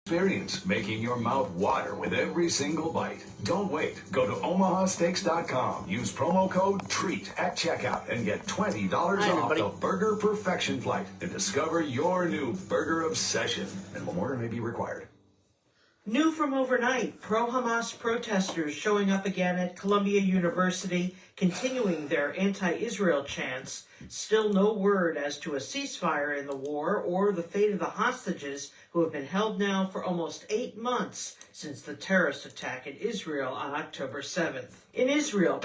Experience making your mouth water with every single bite. Don't wait. Go to omahasteaks.com. Use promo code TREAT at checkout and get $20 off the Burger Perfection Flight and discover your new burger obsession. Minimum order may be required. New from overnight, pro-Hamas protesters showing up again at Columbia University, continuing their anti-Israel chants. Still no word as to a ceasefire in the war or the fate of the hostages who have been held now for almost 8 months since the terrorist attack in Israel on October 7th. In Israel,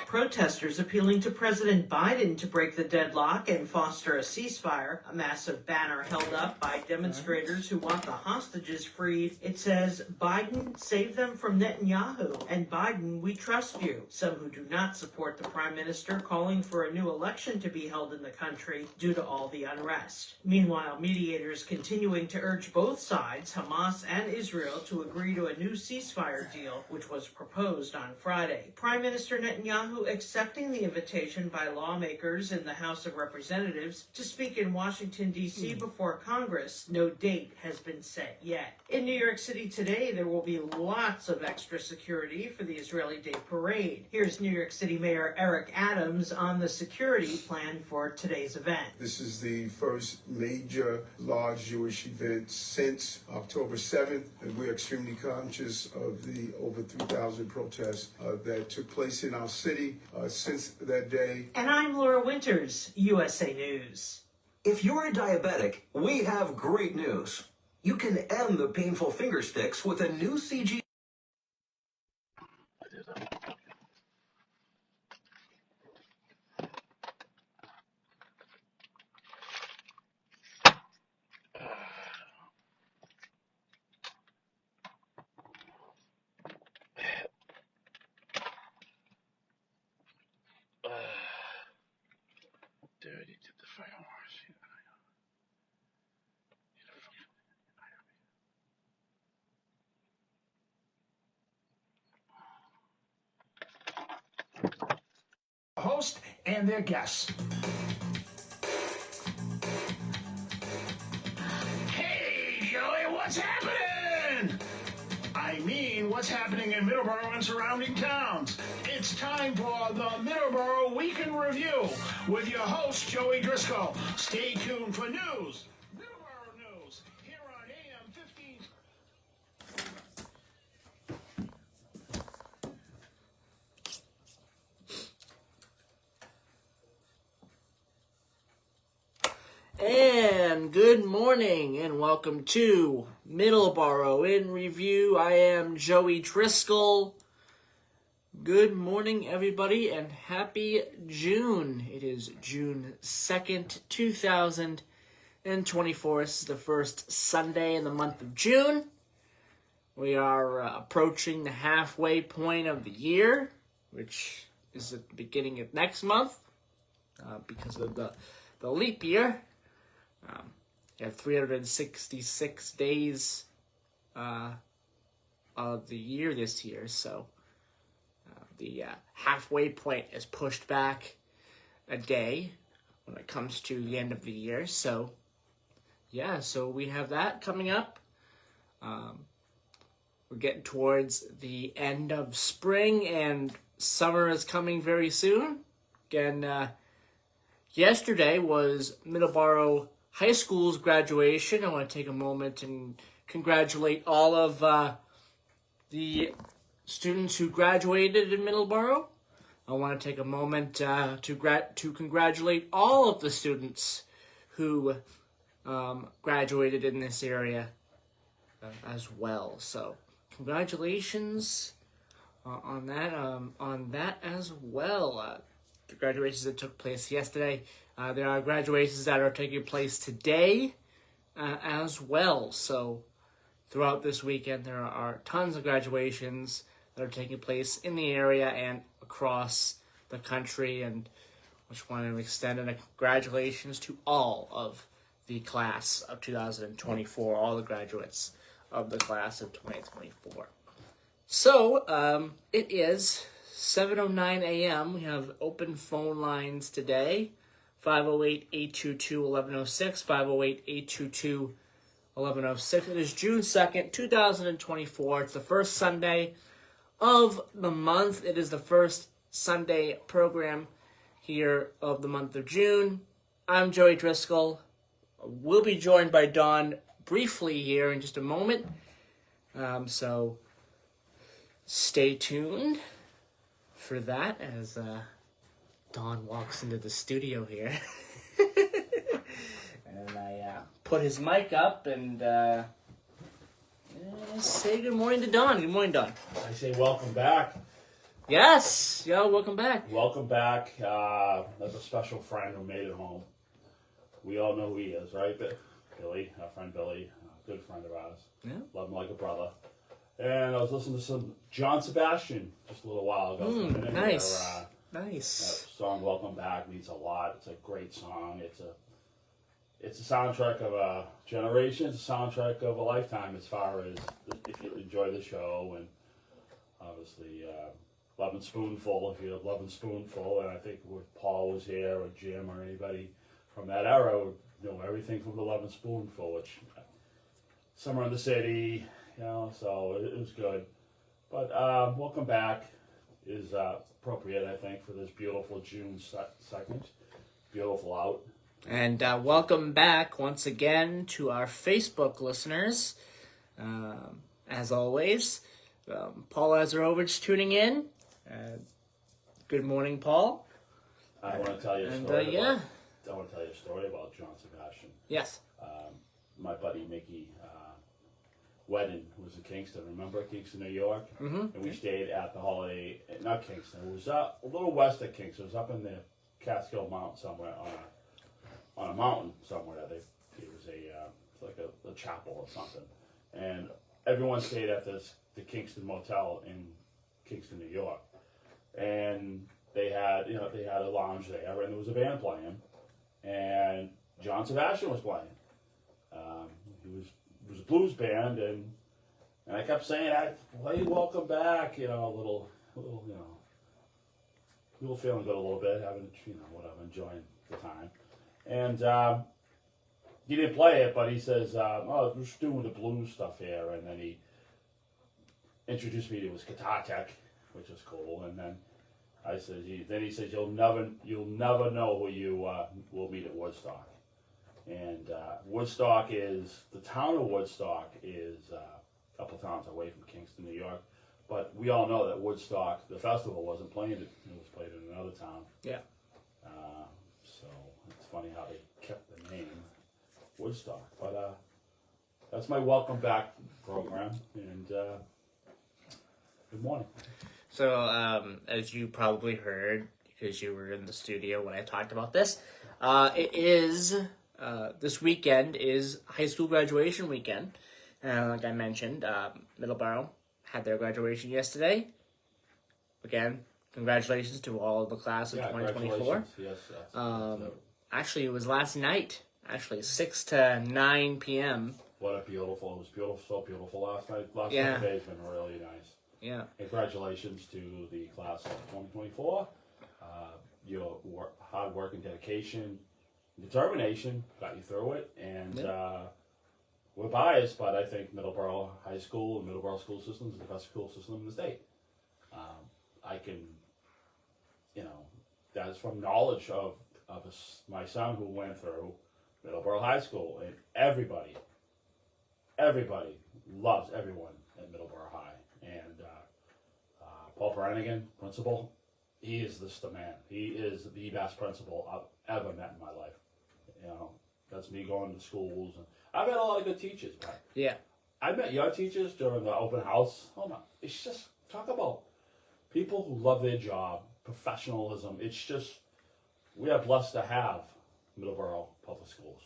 protesters appealing to President Biden to break the deadlock and foster a ceasefire. A massive banner held up by demonstrators who want the hostages freed. It says, "Biden, save them from Netanyahu," and "Biden, we trust you." Some who do not support the prime minister calling for a new election to be held in the country due to all the unrest. Meanwhile, mediators continuing to urge both sides, Hamas and Israel, to agree to a new ceasefire deal, which was proposed on Friday. Prime Minister Netanyahu accepting the invitation by lawmakers in the House of Representatives to speak in Washington, D.C. before Congress. No date has been set yet. In New York City today, there will be lots of extra security for the Israeli Day Parade. Here's New York City Mayor Eric Adams on the security plan for today's event. This is the first major large Jewish event since October 7th, and we're extremely conscious of the over 3,000 protests that took place in our city since that day. And I'm Laura Winters, USA News. If you're a diabetic, we have great news. You can end the painful finger sticks with a new CG. Dirty to the fire wash. Host and their guests. Hey, Joey, what's happening? I mean, what's happening in Middleboro and surrounding towns? It's time for the Middleboro Week in Review with your host, Joey Driscoll. Stay tuned for news. Middleboro News, here on AM 15. And good morning and welcome to Middleboro in Review. I am Joey Driscoll. Good morning, everybody, and happy June. It is June 2nd, 2024. This is the first Sunday in the month of June. We are approaching the halfway point of the year, which is at the beginning of next month because of the leap year. You have 366 days of the year this year, so the halfway point is pushed back a day when it comes to the end of the year. So, yeah, so we have that coming up. We're getting towards the end of spring, and summer is coming very soon. Again, yesterday was Middleboro High School's graduation. I want to take a moment and congratulate all of the students who graduated in Middleboro. I want to take a moment to congratulate all of the students who graduated in this area as well. So, congratulations on that as well. The graduations that took place yesterday. There are graduations that are taking place today as well. So, throughout this weekend, there are tons of graduations that are taking place in the area and across the country, and I just want to extend a congratulations to all of the class of 2024, all the graduates of the class of 2024. So, it is 7:09 a.m. We have open phone lines today, 508-822-1106, 508-822-1106. It is June 2nd, 2024. It's the first Sunday of the month. It is the first Sunday program here of the month of June. I'm Joey Driscoll. We'll be joined by Dawn briefly here in just a moment. So stay tuned for that as Dawn walks into the studio here. And I put his mic up and say good morning to Dawn. Good morning, Dawn. I say welcome back. Yes, yo, welcome back. Welcome back. That's a special friend who made it home. We all know who he is, right? Billy, our friend Billy, a good friend of ours. Yeah. Love him like a brother. And I was listening to some John Sebastian just a little while ago. Nice. That Nice. song "Welcome Back" means a lot. It's a great song. It's a soundtrack of a generation. It's a soundtrack of a lifetime. As far as if you enjoy the show, and obviously Love and Spoonful. If you have Love and Spoonful, and I think if Paul was here or Jim or anybody from that era would know everything from the Love and Spoonful, which Summer in the City, so it was good. But welcome back is appropriate, I think, for this beautiful June 2nd. Beautiful out. And welcome back once again to our Facebook listeners. As always, Paul Lazarovich tuning in. Good morning, Paul. I want to tell you a And, story. yeah. I want to tell you a story about John Sebastian. Yes. My buddy Mickey wedding was in Kingston. Remember Kingston, New York? Mm-hmm. And we stayed at the Holiday, not Kingston. It was a little west of Kingston. It was up in the Catskill Mountain somewhere on a mountain somewhere. It was like a chapel or something, and everyone stayed at the Kingston Motel in Kingston, New York, and they had a lounge there, and there was a band playing, and John Sebastian was playing. It was a blues band, and I kept saying, "I play Welcome Back," a little feeling good a little bit, having whatever, enjoying the time. And he didn't play it, but he says, we're just doing the blues stuff here. And then he introduced me to his guitar tech, which was cool. And then he says, you'll never know who you will meet at Woodstock. And Woodstock is, the town of Woodstock is a couple towns away from Kingston, New York. But we all know that Woodstock, the festival, wasn't playing it. It was played in another town. Yeah. So it's funny how they kept the name Woodstock. But that's my welcome back program. And good morning. So, as you probably heard, because you were in the studio when I talked about this, it is, this weekend is high school graduation weekend. Like I mentioned, Middleboro had their graduation yesterday. Again, congratulations to all of the class of 2024. Yes. Actually, it was last night. 6 to 9 p.m. It was beautiful, so beautiful last night. Last Yeah. night has been really nice. Yeah. Congratulations to the class of 2024. Your hard work and dedication, determination got you through it. And we're biased, but I think Middleboro High School and Middleboro school system is the best school system in the state. I can, that's from knowledge of my son who went through Middleboro High School, and everybody loves everyone at Middleboro High. And Paul Brannigan, principal, he is the man. He is the best principal I've ever met in my life. That's me going to schools, and I've had a lot of good teachers, but Yeah. I met your teachers during the open house. Oh my! It's just talk about people who love their job, professionalism. It's just we are blessed to have Middleboro Public Schools,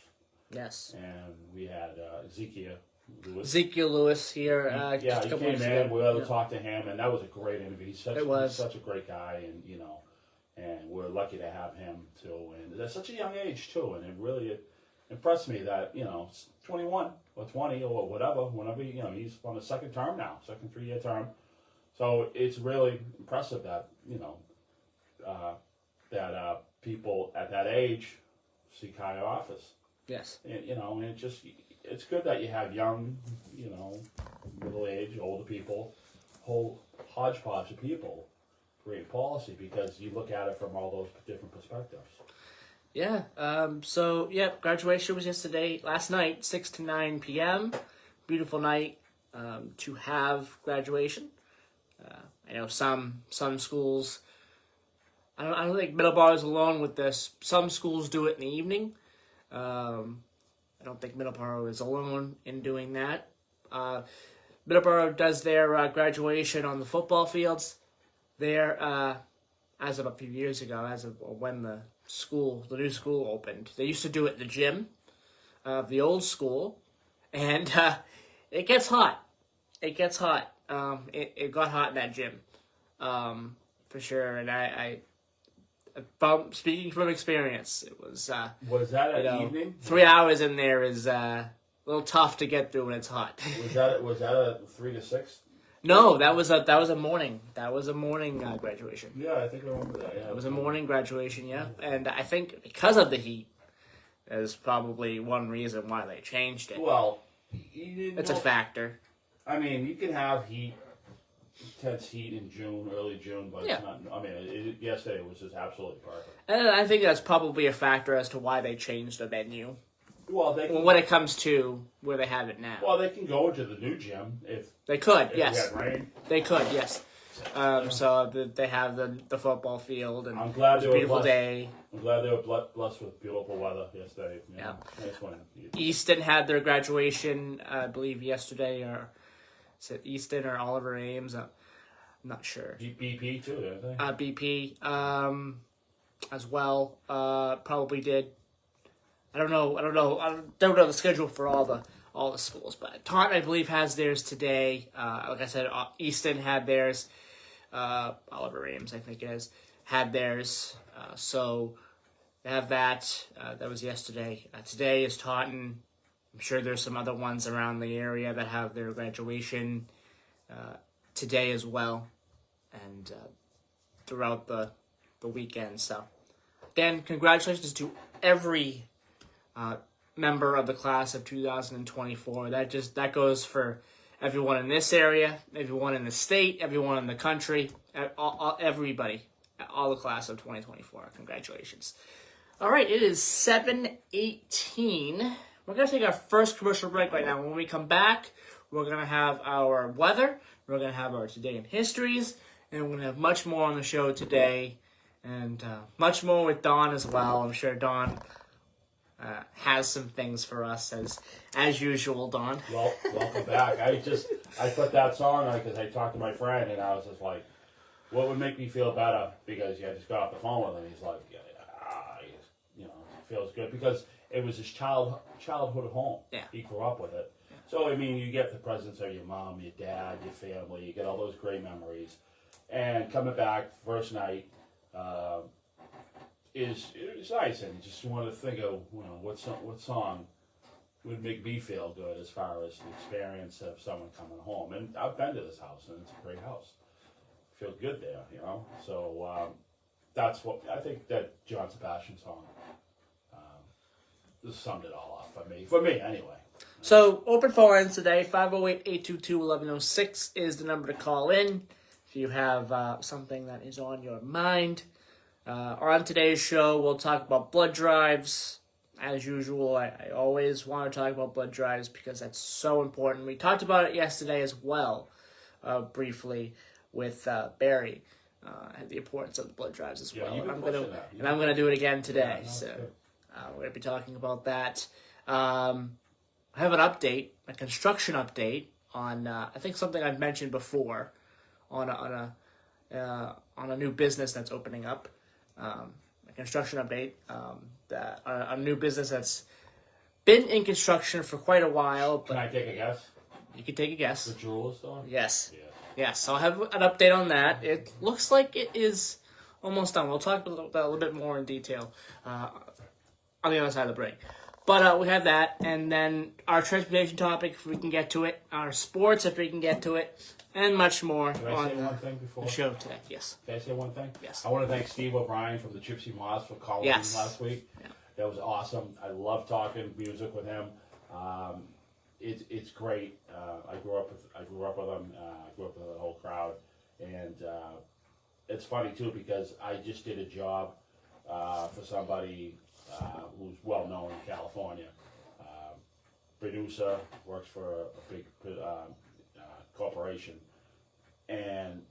Yes. and we had Ezekiel Lewis. Ezekiel Lewis here. He just a couple came weeks in. ago. We were able to talk to him, and that was a great interview. He's such a great guy, and we're lucky to have him too. And at such a young age too, and it really impressed me that 21 or 20 or whatever, whenever he's on a second 3-year term. So it's really impressive that that people at that age see Kaya office. Yes. And, and it's good that you have young, middle-aged, older people, whole hodgepodge of people create policy because you look at it from all those different perspectives. Yeah. Graduation was last night, 6 to 9 p.m. Beautiful night to have graduation. I know some schools. I don't think Middleboro is alone with this. Some schools do it in the evening. I don't think Middleboro is alone in doing that. Middleboro does their graduation on the football fields. There, as of a few years ago, as of when the new school opened, they used to do it in the gym of the old school, and it gets hot. It gets hot. It got hot in that gym, for sure. And I speaking from experience, it was. Was that an evening? 3 hours in there is a little tough to get through when it's hot. Was that a 3 to 6? No, that was a morning. That was a morning graduation. Yeah, I think I remember that. Yeah, It was a morning graduation, yeah. And I think because of the heat is probably one reason why they changed it. Well, it's a factor. I mean, you can have intense heat in June, early June, but Yeah. it's not. I mean, yesterday was just absolutely perfect. And I think that's probably a factor as to why they changed the venue. Well, when it comes to where they have it now. Well, they can go into the new gym if they could. If yes, we had rain. They could. Yes. They have the football field, and I'm glad it was a beautiful day. I'm glad they were blessed with beautiful weather yesterday. Yeah. Nice one. Easton had their graduation, I believe, yesterday, or is it Easton or Oliver Ames? I'm not sure. BP too, didn't they? BP as well. Probably did. I don't know. I don't know the schedule for all the schools, but Taunton, I believe, has theirs today. Like I said, Easton had theirs. Oliver Ames, I think it is, had theirs. So they have that. That was yesterday. Today is Taunton. I'm sure there's some other ones around the area that have their graduation today as well, and throughout the weekend. So, again, congratulations to every member of the class of 2024. That goes for everyone in this area, everyone in the state, everyone in the country, everybody, all the class of 2024. Congratulations. All right, it is 7:18. We're going to take our first commercial break right now. When we come back, we're going to have our weather, we're going to have our Today in Histories, and we're going to have much more on the show today, and much more with Dawn as well. I'm sure Dawn has some things for us as usual, Dawn. Well, welcome back. I put that song on because I talked to my friend and I was just like, what would make me feel better? Because I just got off the phone with him. He's like, it feels good because it was his childhood home. Yeah. He grew up with it. Yeah. So I mean, you get the presence of your mom, your dad, your family. You get all those great memories. And coming back first night. It's nice, and just want to think of what song would make me feel good as far as the experience of someone coming home. And I've been to this house, and it's a great house. I feel good there, So that's what I think that John Sebastian song just summed it all up for me anyway. So open phone lines today. 508-822-1106 is the number to call in if you have something that is on your mind. Or on today's show, we'll talk about blood drives. As usual, I always want to talk about blood drives because that's so important. We talked about it yesterday as well, briefly, with Barry, the importance of the blood drives as well. I'm going to do it again today. We're going to be talking about that. I have an update, a construction update on I think something I've mentioned before on a new business that's opening up. A construction update, a new business that's been in construction for quite a while. But can I take a guess? You can take a guess. The jewelry store? Yes. Yeah. Yes, so I'll have an update on that. It looks like it is almost done. We'll talk about that a little bit more in detail on the other side of the break. But we have that, and then our transportation topic, if we can get to it, our sports, if we can get to it, and much more Can I on say one thing before the show today. Yes. Can I say one thing? Yes. I want to thank Steve O'Brien from the Gypsy Moss for calling Yes. in last week. Yeah. That was awesome. I love talking music with him. It's great. I grew up with him. I grew up with the whole crowd, and it's funny too because I just did a job for somebody who's well known in California. Producer, works for a big corporation, and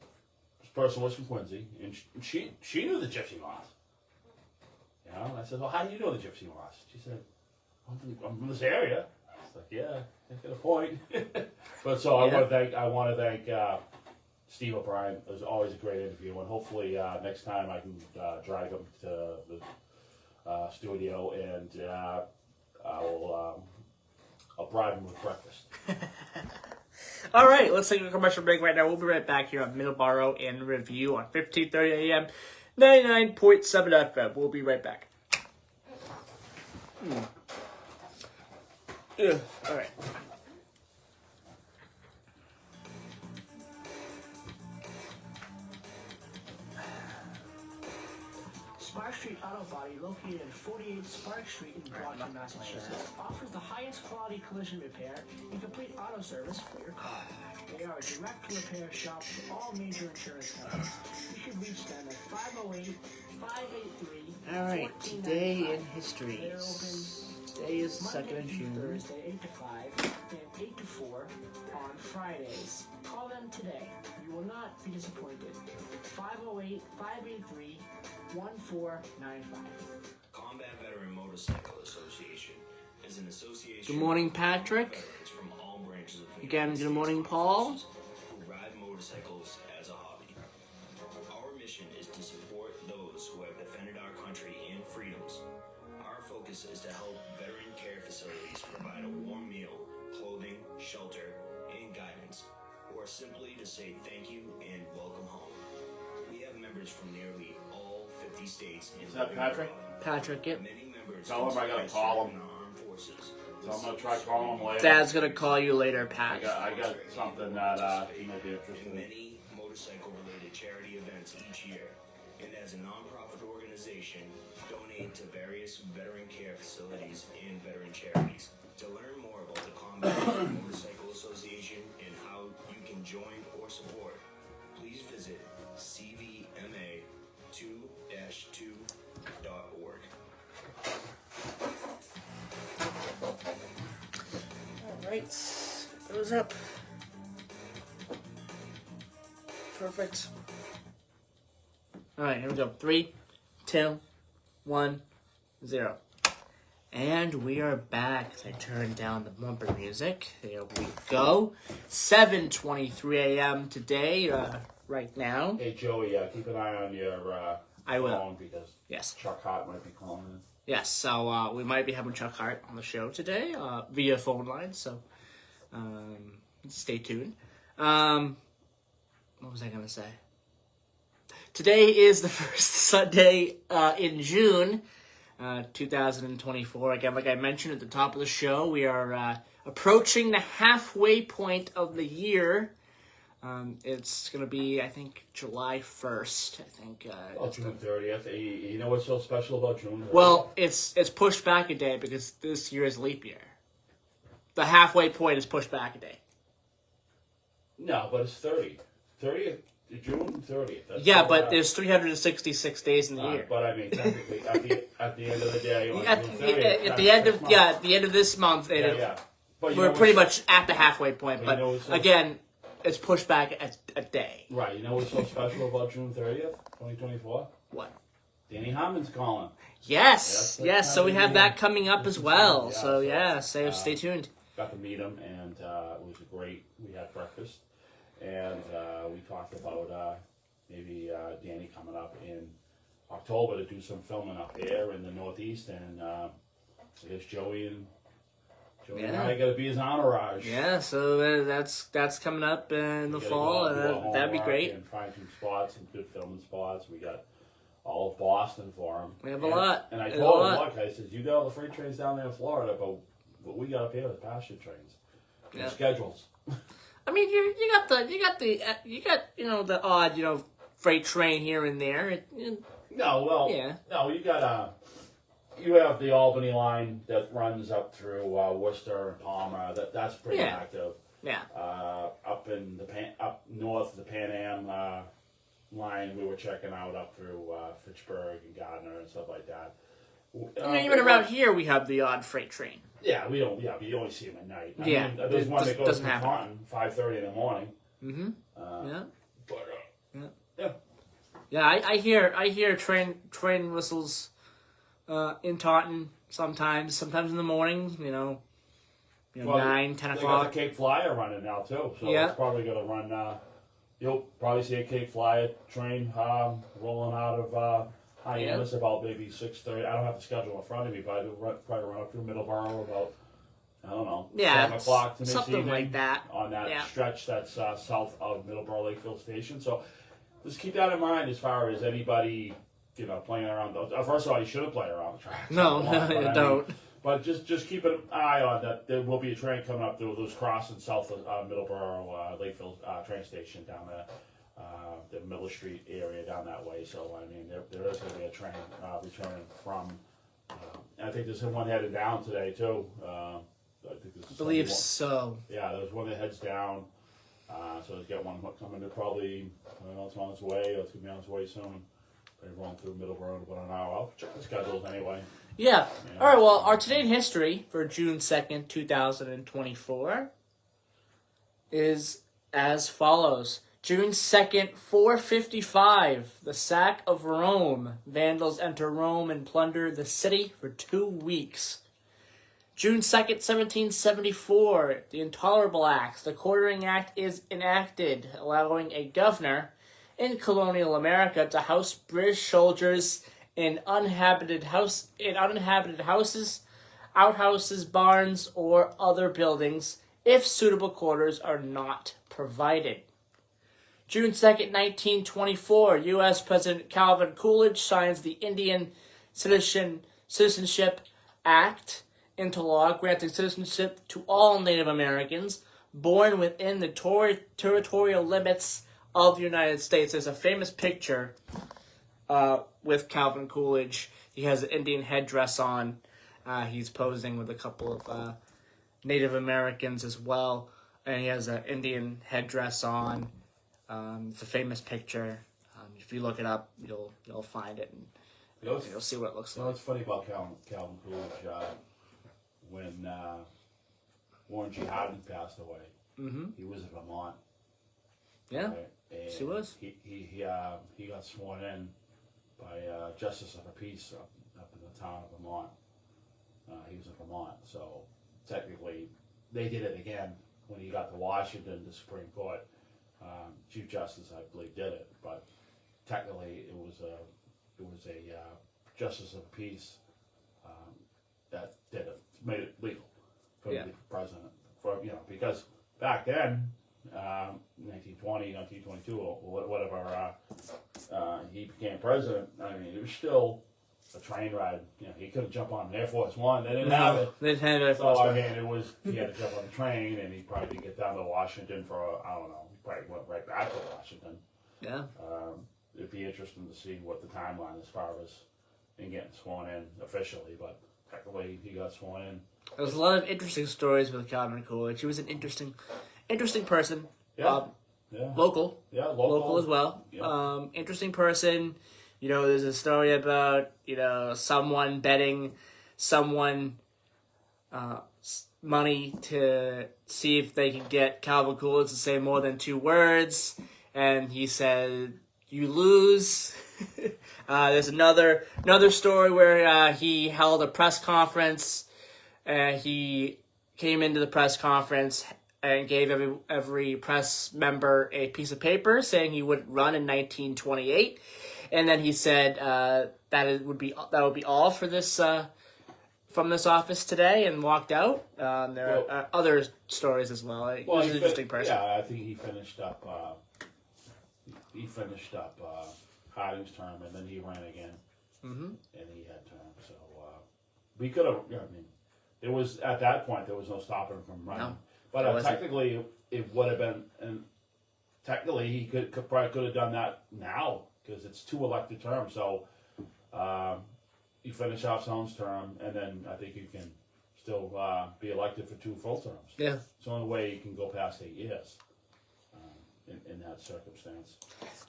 this person was from Quincy, and she knew the Gypsy Moth. You know, and I said, "Well, how do you know the Gypsy Moth?" She said, I'm from this area." It's like, yeah, I got a point. But so I want to thank Steve O'Brien. It was always a great interview, and hopefully next time I can drag him to the studio, and I'll bribe him with breakfast. All right, let's take a commercial break right now. We'll be right back here on Middleboro in Review on 1530 AM, 99.7 FM. We'll be right back. Ugh, all right. Spark Street Auto Body, located at 48 Spark Street in Brockton, Massachusetts, offers the highest quality collision repair and complete auto service for your car. They are a direct repair shop for all major insurance companies. You should reach them at 508-583. All right, today in history. Today is the 2nd of June. Thursday, 8 to 5, and 8 to 4 on Fridays. Call them today. You will not be disappointed. 508-583-1495. Combat Veteran Motorcycle Association is an association. Good morning, Patrick. From all branches of Again, good morning, Paul. Who ride motorcycles as a hobby. Our mission is to support those who have defended our country and freedoms. Our focus is to help veteran care facilities provide a warm meal, clothing, shelter, and guidance, or simply to say thank you and welcome home. We have members from nearly all 50 states. Is that Patrick? Patrick, yep. Many members Tell him I gotta call him. So I'm gonna try calling him later. Dad's gonna call you later, Pat. I got something that he might be interested in. Many motorcycle-related charity events each year, and as a non-profit organization, donate to various veteran care facilities and veteran charities. To learn more about the Combat Motorcycle Association and how you can join or support, please visit cvma2-2.org. Alright, goes up. Perfect. Alright, here we go. 3, 2, 1, 0. And we are back. I turned down the bumper music. There we go. 7:23 a.m. today, right now. Hey, Joey, keep an eye on your I will. phone because Yes. Chuck Hart might be calling in. Yes, so we might be having Chuck Hart on the show today via phone line, so stay tuned. What was I going to say? Today is the first Sunday in June, 2024. Again, like I mentioned at the top of the show, we are approaching the halfway point of the year. It's going to be, I think, July 1st, I think. June 30th. You know what's so special about June 30th? Well, it's pushed back a day because this year is leap year. The halfway point is pushed back a day. No, but it's 30. 30th, June 30th. That's Yeah, so but bad. there's 366 days in the year. But I mean, technically, at the end of the day, on At June 30th, the end of at the end of this month, yeah. But we're pretty much at the halfway point. But again, it's pushed back a day. Right. You know what's so special about June 30th, 2024? What? Danny Harmon's calling. Yes. So we have that coming up as well. Yeah, So yeah, stay tuned. Got to meet him, and it was great. We had breakfast, and we talked about maybe Danny coming up in October to do some filming up here in the Northeast, and I guess Joey and I got to be his entourage. Yeah, so that's coming up in the fall, and that'd be great. And find some spots, some good filming spots. We got all of Boston for him. We have a lot. And I told him, look, I said, you got all the freight trains down there in Florida, but what we got up here is passenger trains. Yeah. Schedules. I mean, you got the odd freight train here and there. No, you got you have the Albany line that runs up through Worcester and Palmer. That's pretty Yeah. active. Yeah. Up in up north of the Pan Am line, we were checking out up through Fitchburg and Gardner and stuff like that. Even around here, we have the odd freight train. Yeah, we don't. Yeah, we only see them at night. I Yeah, mean, there's one that goes doesn't to happen. Taunton 5:30 in the morning. Mm-hmm. Yeah. But Yeah. Yeah, I hear train whistles in Taunton sometimes in the morning, well, 9, 10 they got o'clock. the Cape Flyer running now too, so Yeah. it's probably going to run. You'll probably see a Cape Flyer train rolling out of Hyannis about maybe 6:30. I don't have the schedule in front of me, but I'll probably run up through Middleboro about, I don't know, 7 o'clock to something mid-evening like that. on that Yeah. stretch that's south of Middleboro Lakeville Station. So just keep that in mind as far as anybody, playing around. First of all, you shouldn't play around the tracks. No, But, you don't. But just keep an eye on that. There will be a train coming up through those crossing south of Middleboro Lakeville train station down there, the Miller Street area down that way. So I mean, there is going to be a train returning from. I think there's one headed down today too. I believe so. Yeah, there's one that heads down. So there's got one coming to probably, I don't know, it's on its way, or it's going to be on its way soon. They're rolling through Middleboro in about an hour. I'll check the schedules anyway. Yeah. All right, well, our Today in History for June 2nd, 2024 is as follows. June 2nd, 455, the sack of Rome. Vandals enter Rome and plunder the city for 2 weeks. June 2nd, 1774, the Intolerable Acts. The Quartering Act is enacted, allowing a governor in colonial America to house British soldiers in uninhabited houses, outhouses, barns, or other buildings if suitable quarters are not provided. June 2nd, 1924, U.S. President Calvin Coolidge signs the Indian Citizenship Act into law, granting citizenship to all Native Americans born within the territorial limits of the United States. There's a famous picture with Calvin Coolidge. He has an Indian headdress on. He's posing with a couple of Native Americans as well, and he has an Indian headdress on. It's a famous picture. If you look it up, you'll find it, and you'll see what it looks like. What's funny about Calvin Coolidge, when Warren G. Harding passed away, he was in Vermont. Yeah, right? And he was. He got sworn in by Justice of the Peace up in the town of Vermont. He was in Vermont, so technically they did it again when he got to Washington, the Supreme Court. Chief Justice, I believe, did it, but technically it was a Justice of the Peace that did it, made it legal for the president. Because back then, 1920, 1922, or whatever, he became president. I mean, it was still a train ride. He couldn't jump on an Air Force One. They didn't have it. They didn't have Air Force So I One. mean, he had to jump on the train, and he probably didn't get down to Washington for I don't know. He probably went right back to Washington. Yeah. It'd be interesting to see what the timeline as far as in getting sworn in officially, but technically he got sworn in. There's a lot of interesting stories with Calvin Coolidge. He was an interesting person. Yeah. Local. Yeah, local as well. Yeah. Interesting person. There's a story about someone betting someone money to see if they can get Calvin Coolidge to say more than 2 words, and he said, "You lose." There's another story where he held a press conference. He came into the press conference and gave every press member a piece of paper saying he would run in 1928, and then he said that would be all for this from this office today, and walked out. There are other stories as well. He was an interesting person. Yeah, I think he finished up. Harding's term, and then he ran again, and he had term. So we could have. There was at that point there was no stopping him from running. No, but technically, it would have been, and technically he probably could have done that now because it's 2 elected terms. So you finish off someone's term, and then I think you can still be elected for 2 full terms. Yeah. It's the only way you can go past 8 years in that circumstance.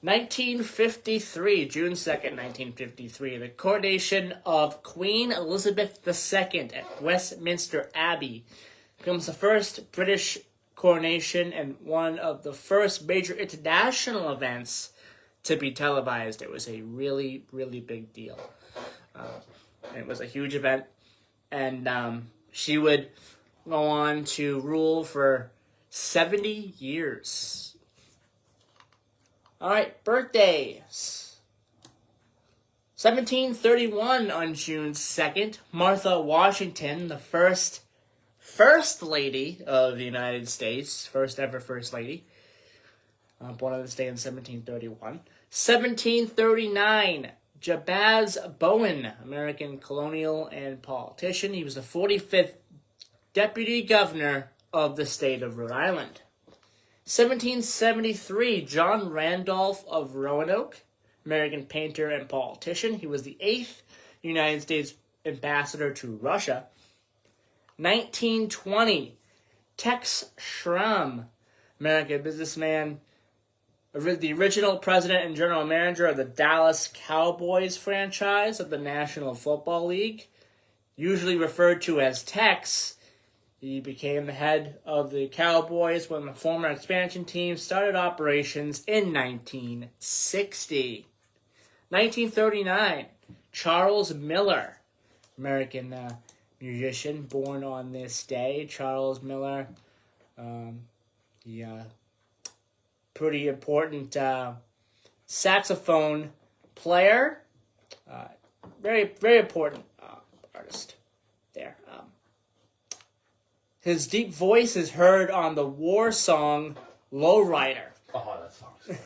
1953, June 2nd, 1953, the coronation of Queen Elizabeth II at Westminster Abbey becomes the first British coronation and one of the first major international events to be televised. It was a really, really big deal. It was a huge event, and she would go on to rule for 70 years. All right, birthdays. 1731 on June 2nd, Martha Washington, the first lady of the United States, first ever first lady, born on this day in 1731. 1739, Jabez Bowen, American colonial and politician. He was the 45th deputy governor of the state of Rhode Island. 1773, John Randolph of Roanoke, American painter and politician. He was the 8th United States ambassador to Russia. 1920, Tex Schramm, American businessman, the original president and general manager of the Dallas Cowboys franchise of the National Football League, usually referred to as Tex. He became the head of the Cowboys when the former expansion team started operations in 1960. 1939, Charles Miller, American musician, born on this day. Charles Miller, pretty important saxophone player. Very, very important artist there. His deep voice is heard on the war song "Lowrider." Oh, that song's great.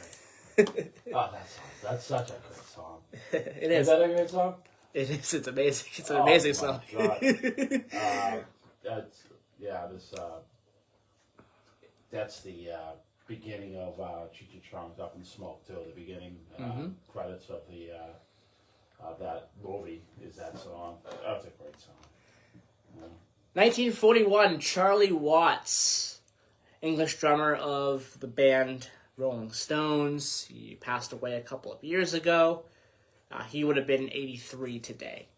That's such a great song. It is. Is that a great song? It is. It's amazing. It's an amazing song. That's the beginning of Cheech and Chong's Up in Smoke too. The beginning credits of the that movie is that song. That's a great song. 1941, Charlie Watts, English drummer of the band Rolling Stones. He passed away a couple of years ago. He would have been 83 today.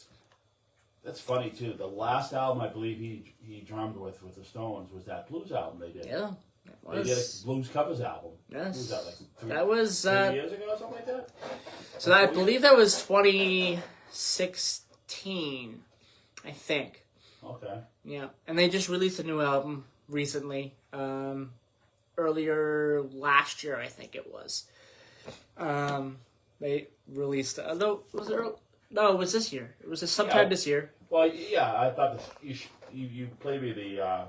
That's funny too. The last album I believe he drummed with the Stones was that blues album they did. Yeah, they did a blues covers album. Yes, was that, like 3 years ago or something like that? So I believe that was 2016, I think. Okay. Yeah, and they just released a new album recently. Earlier last year, I think it was. They released. No, was it? No, it was this year. It was sometime this year. Well, yeah, I thought you played me the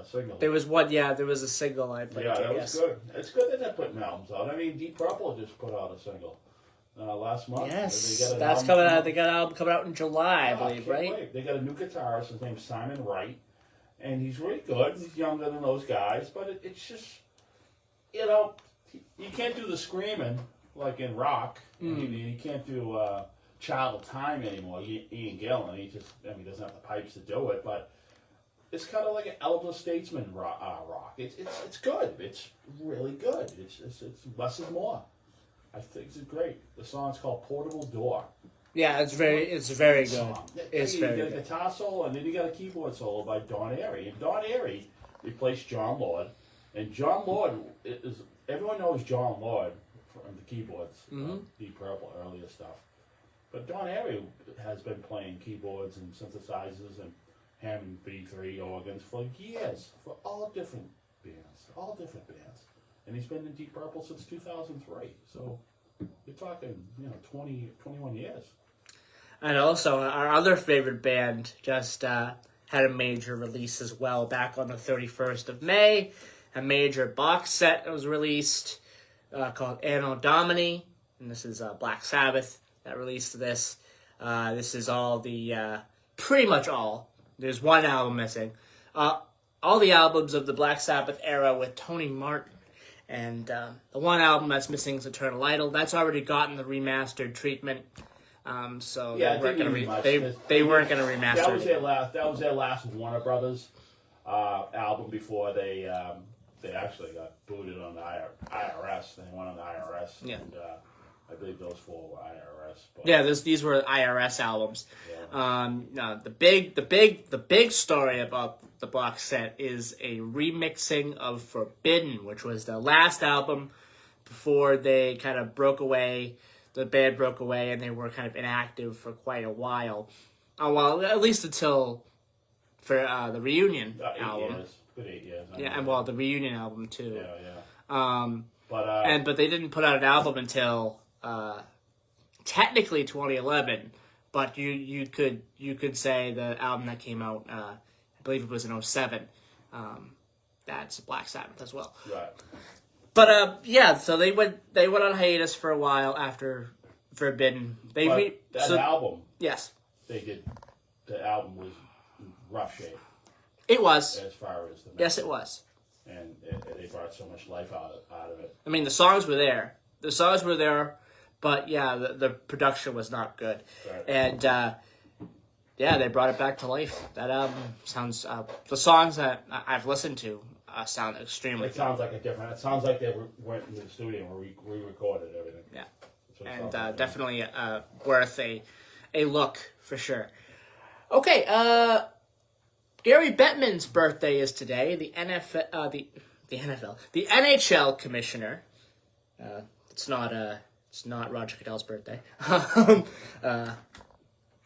single. There was one. Yeah, there was a single I played. Yeah, that was good. It's good that they're putting albums out. I mean, Deep Purple just put out a single last month. Yes, that's coming out. They got an album coming out in July, I believe, right? Wait. They got a new guitarist. His name's Simon Wright, and he's really good. He's younger than those guys, but it's just, you can't do the screaming like in rock. You can't do Child of Time anymore. Ian Gillan, he doesn't have the pipes to do it, but it's kind of like an elder statesman rock. It's good. It's really good. It's less is more. I think it's great. The song's called Portable Door. Yeah, it's very good. It's very good. You got a good. guitar solo, and then you got a keyboard solo by Don Airey. And Don Airey replaced John Lord. And John Lord everyone knows John Lord from the keyboards, Deep Purple, earlier stuff. But Don Airey has been playing keyboards and synthesizers and Hammond B3 organs for years, for all different bands. And he's been in Deep Purple since 2003. So you're talking, 20, 21 years. And also, our other favorite band just had a major release as well back on the 31st of May. A major box set was released called Anno Domini. And this is Black Sabbath that released this. This is all the, pretty much all. There's one album missing. All the albums of the Black Sabbath era with Tony Martin. And the one album that's missing is Eternal Idol. That's already gotten the remastered treatment So Yeah, they weren't going to they weren't going to remaster. That was their last Warner Brothers album before they actually got booted on the IRS. They went on the IRS, yeah. And I believe those 4 were IRS. But, yeah, these were IRS albums. Yeah. No, the big story about the box set is a remixing of Forbidden, which was the last album before they kind of broke away. The band broke away, and they were kind of inactive for quite a while. Well, at least until for the reunion 8 album. years. Good 8 years. Yeah, and the reunion album too. Yeah. But they didn't put out an album until technically 2011. But you could say the album that came out, I believe it was in 2007. That's Black Sabbath as well. Right. But yeah, so they went on hiatus for a while after Forbidden. Album. Yes. They did. The album was rough shape. It was. As far as the yes, it was. And they brought so much life out of it. I mean, the songs were there. But yeah, the production was not good. Right. And yeah, they brought it back to life. That album sounds. The songs that I've listened to sound extremely. It sounds like It sounds like they went in the studio and re-recorded everything. Yeah, and definitely worth a look for sure. Okay, Gary Bettman's birthday is today. The NHL commissioner. It's not Roger Goodell's birthday.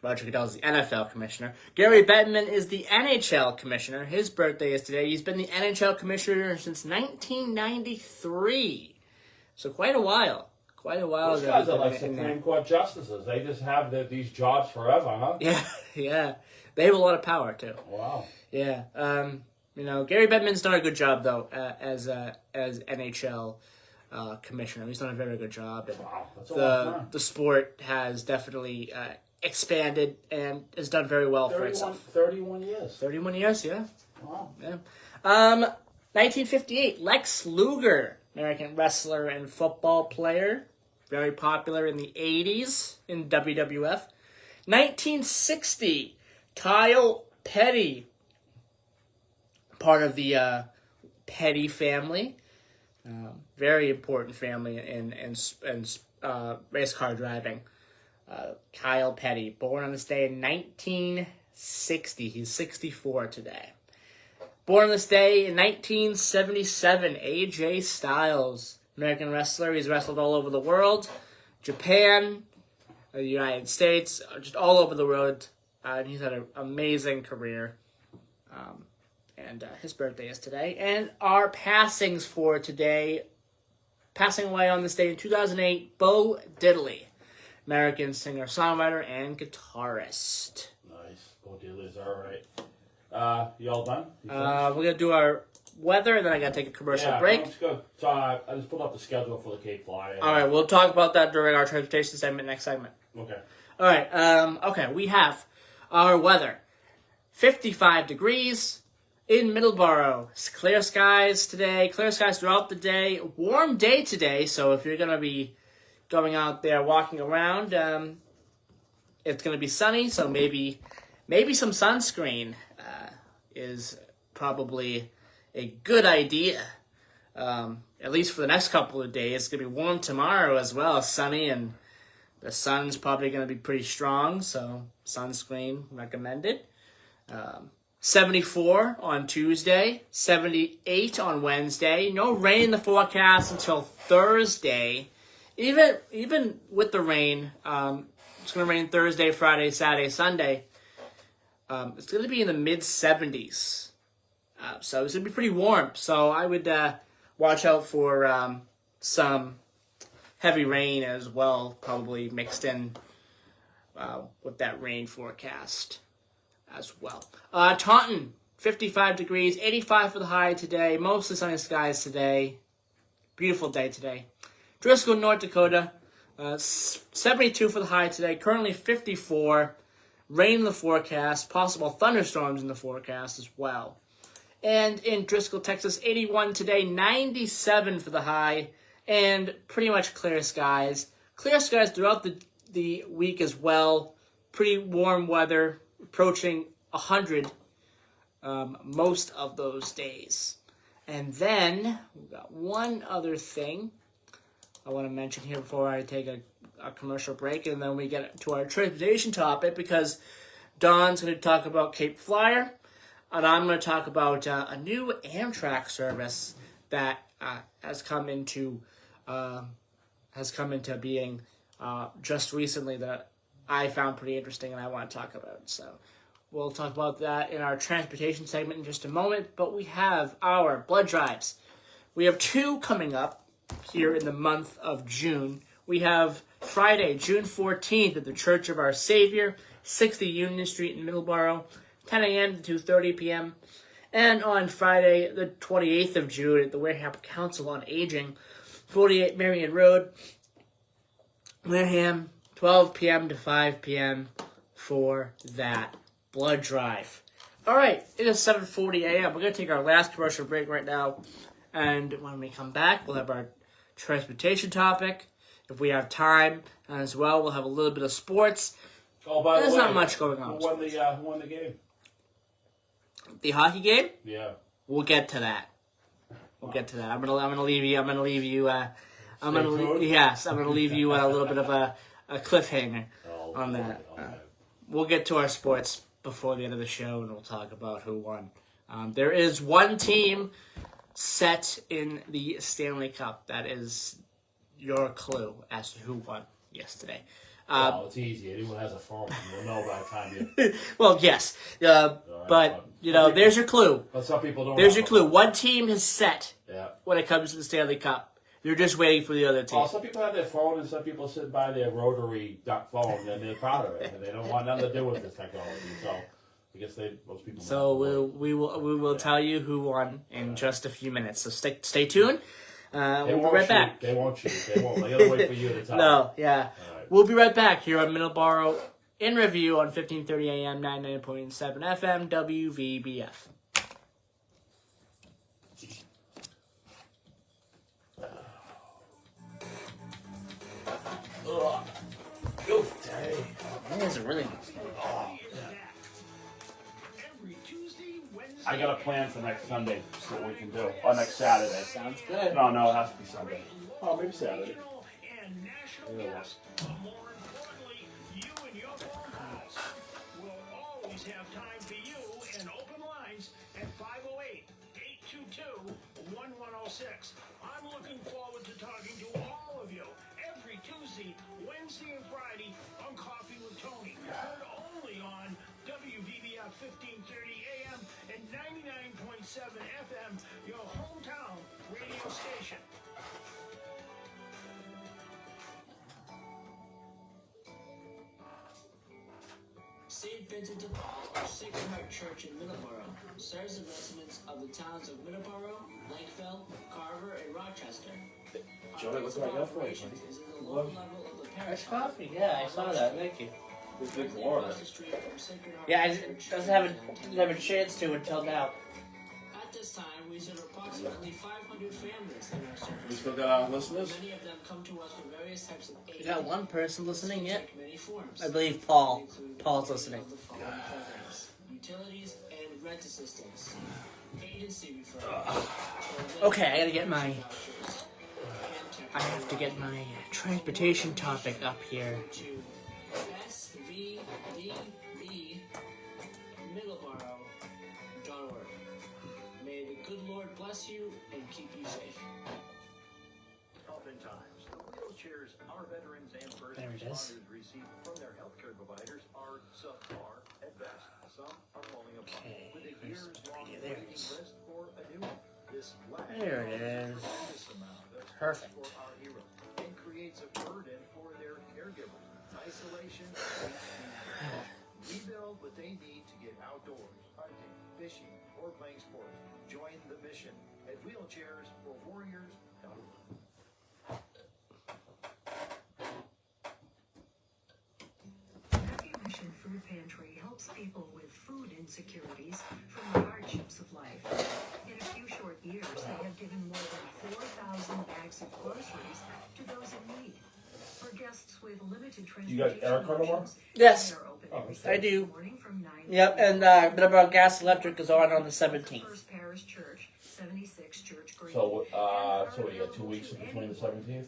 Roger Goodell is the NFL commissioner. Gary Bettman is the NHL commissioner. His birthday is today. He's been the NHL commissioner since 1993. So quite a while. Those guys are like Supreme Court justices. They just have these jobs forever, huh? Yeah. They have a lot of power, too. Wow. Yeah. Gary Bettman's done a good job, though, as NHL commissioner. He's done a very good job. And wow. That's a long time. The sport has definitely expanded and has done very well for itself. 31 years. 31 years, yeah. Wow. Yeah. 1958, Lex Luger, American wrestler and football player. Very popular in the 80s in WWF. 1960, Kyle Petty, part of the Petty family. Very important family in race car driving. Kyle Petty, born on this day in 1960. He's 64 today. Born on this day in 1977, AJ Styles, American wrestler. He's wrestled all over the world. Japan, the United States, just all over the world. And he's had an amazing career. And his birthday is today. And our passings for today, passing away on this day in 2008, Bo Diddley, American singer-songwriter and guitarist. Nice. Bo Diddley's all right. You all done? We're going to do our weather, and then I got to take a commercial break. Let's go. So, I just pulled up the schedule for the Cape Fly. All right, we'll talk about that during our transportation segment, next segment. Okay. All right, okay, we have our weather. 55 degrees in Middleboro. It's clear skies today, clear skies throughout the day. Warm day today, so if you're going to be going out there walking around, it's going to be sunny, so maybe some sunscreen is probably a good idea. At least for the next couple of days. It's going to be warm tomorrow as well, sunny, and the sun's probably going to be pretty strong, so sunscreen recommended. 74 on Tuesday, 78 on Wednesday. No rain in the forecast until Thursday. Even with the rain, it's going to rain Thursday, Friday, Saturday, Sunday. It's going to be in the mid-70s. So it's going to be pretty warm. So I would watch out for some heavy rain as well, probably mixed in with that rain forecast as well. Taunton, 55 degrees, 85 for the high today. Mostly sunny skies today. Beautiful day today. Driscoll, North Dakota, 72 for the high today. Currently 54. Rain in the forecast. Possible thunderstorms in the forecast as well. And in Driscoll, Texas, 81 today. 97 for the high. And pretty much clear skies. Clear skies throughout the week as well. Pretty warm weather, approaching 100 most of those days. And then we've got one other thing I want to mention here before I take a commercial break, and then we get to our transportation topic, because Don's going to talk about Cape Flyer, and I'm going to talk about a new Amtrak service that has come into being just recently, that I found pretty interesting and I want to talk about. So we'll talk about that in our transportation segment in just a moment. But we have our blood drives. We have 2 coming up here in the month of June. We have Friday, June 14th at the Church of Our Savior, 60 Union Street in Middleboro, 10 a.m. to 2:30 p.m. And on Friday, the 28th of June at the Wareham Council on Aging, 48 Marion Road, Wareham, 12 p.m. to 5 p.m. for that blood drive. All right, it is 7:40 a.m. We're going to take our last commercial break right now. And when we come back, we'll have our transportation topic. If we have time as well, we'll have a little bit of sports. Oh, by the way, there's not much going on. Who won the game? The hockey game? Yeah. We'll get to that. I'm gonna leave you. I'm gonna leave you a little bit of a cliffhanger on that. We'll get to our sports before the end of the show, and we'll talk about who won. There is one team set in the Stanley Cup. That is your clue as to who won yesterday. Well, it's easy. Anyone has a phone, you'll know by the time you... Well, yes. But, there's your clue. But some people don't. There's your clue. One team is set when it comes to the Stanley Cup. They're just waiting for the other team. Well, some people have their phone, and some people sit by their rotary duck phone, and they're proud of it, and they don't want nothing to do with this technology. So I guess most people. So we will tell you who won in just a few minutes. So stay tuned. We'll be right back. They won't shoot. They won't. They gotta wait for you to tell. No, yeah. We'll be right back here on Middleboro in Review on 1530 AM, 99.7 FM, WVBF. Good day. That is really nice. I got a plan for next Sunday. See what we can do. Or next Saturday. Sounds good. No, it has to be Sunday. Oh, maybe Saturday. Yeah. More importantly, you and your phone calls. We'll always have time for you and open lines at 508-822-1106. I'm looking forward to talking to all of you every Tuesday, Wednesday, and Friday on Coffee with Tony. Heard only on WVBF 1530 AM and 99.7 FM, your hometown radio station. St. Vincent de Paul, our Sacred Heart Church in Middleboro, serves the residents of the towns of Middleboro, Lakeville, Carver, and Rochester. Joey, look what I got for you. Is in the lower level of the parish. Nice coffee. Yeah, I saw that. Thank you. This big Florida. Yeah, I didn't have a chance to until now. At this time, we serve approximately 500 families in our service. We still got our listeners? Many of them come to us for various types of aid. You got one person listening yet? Many forms. I believe Paul. Paul's listening. Of the following programs: utilities and rent assistance, agency referrals. Okay, I have to get my transportation topic up here. SVBBMiddleboro.org. May the good Lord bless you and keep you safe. Oftentimes, the wheelchairs our veterans and first responders receive from their healthcare providers are subpar at best. Some are falling apart with a years-long waiting list for a new one. This There it is. Perfect. for our heroes and creates a burden for their caregivers. Isolation, rebuild what they need to get outdoors, hunting, fishing, or playing sports. Join the mission at wheelchairsforwarriors.org. Happy Mission Food Pantry helps people with food insecurities from the hardships of life. In a few short years, they have given more than 4,000 bags of groceries to those in need. For guests with limited You got Eric on tomorrow? Yes, they are open Oh, every okay. I do. morning from 9 Yep, and Middleboro Gas Electric is on the 17th. First Parish Church, 76 Church Green. So we got 2 weeks between the 17th.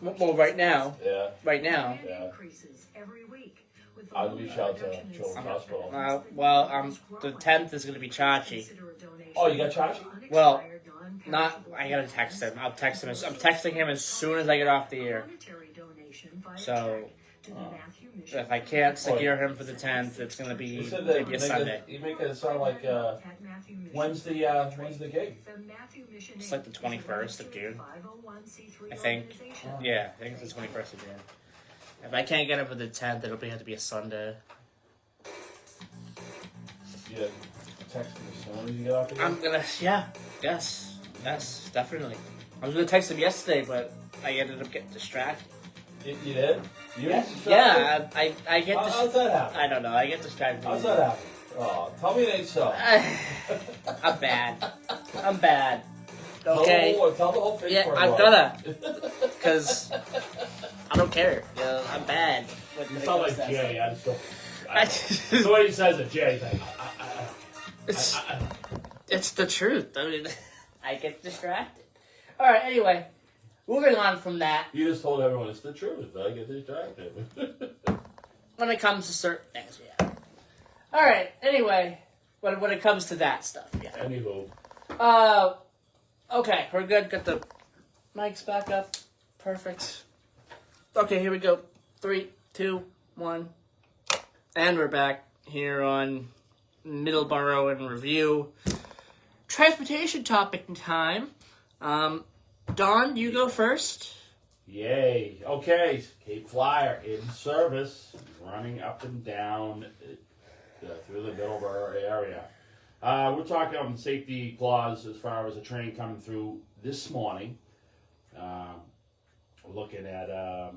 Well, right now. Yeah. Right now. Yeah. Increases every week. With the I'll local reach out to reduction in Children's sales Hospital. The 10th is going to be Chachi. Consider a donation Oh, you got Chachi? of Well, unexpired, not. I gotta text him. I'm texting him as soon as I get off the air. monetary donation via So, check to the Matthew Mission if I can't secure him for the 10th, it's gonna be You said maybe a that Sunday. you make it sound like at Matthew Mission. when's the gig? The Matthew Mission It's like the 21st of June. 501c3 I think. organization. Yeah, I think it's the 21st of June. If I can't get him for the 10th, it'll have to be a Sunday. Yeah. Text me as soon as you get off the I'm gonna. Yeah. Yes. Yes. Definitely. I was gonna text him yesterday, but I ended up getting distracted. You did? You Yeah. distracted? Yeah. I get. How's that happen? I don't know. I get distracted. How's that happen? Oh, tell me it ain't so. I'm bad. I'm bad. Okay. Tell the whole thing. Yeah, for a I'm while. gonna. Because I don't care. You know, I'm bad. You sound like Jay. I just don't. I- The way he says it, Jay. Like, It's the truth. I mean, I get distracted. All right. Anyway, moving on from that. you just told everyone it's the truth. I get distracted. When it comes to certain things, yeah. All right. Anyway, when it comes to that stuff, yeah. Anywho, Okay, we're good. Got the mics back up. Perfect. Okay, here we go. 3, 2, 1. And we're back here on Middleboro in Review. Transportation topic time. Don, you go first. yay. Okay, Cape Flyer in service, running up and down through the Middleboro area. We're talking on safety clause as far as a train coming through this morning. We're looking at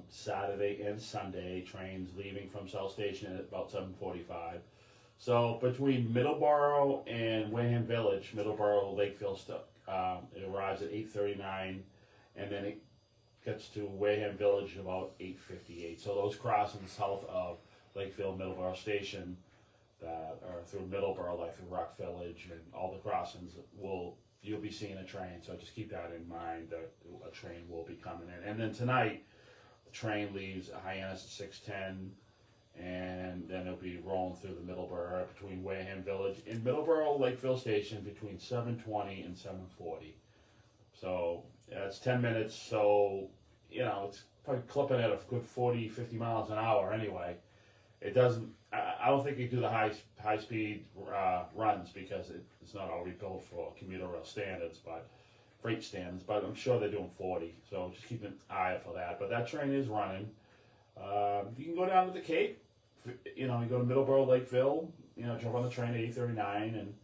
Saturday and Sunday trains leaving from South Station at about 7:45. So between Middleboro and Wareham Village, Middleboro Lakeville stuff, it arrives at 8:39, and then it gets to Wareham Village about 8:58. So those crossings south of Lakeville Middleboro Station that are through Middleboro, like through Rock Village and all the crossings, you'll be seeing a train. So just keep that in mind that a train will be coming in. And then tonight, the train leaves Hyannis at 6:10, and then it'll be rolling through the Middleboro between Wareham Village and Middleboro Lakeville Station between 7:20 and 7:40. So it's 10 minutes. So it's probably clipping at a good 40, 50 miles an hour anyway. It doesn't. I don't think you do the high speed runs because it's not already built for commuter rail standards, but freight standards. But I'm sure they're doing 40, so just keep an eye out for that. But that train is running. You can go down to the Cape. You go to Middleboro, Lakeville. Jump on the train at 8:39 and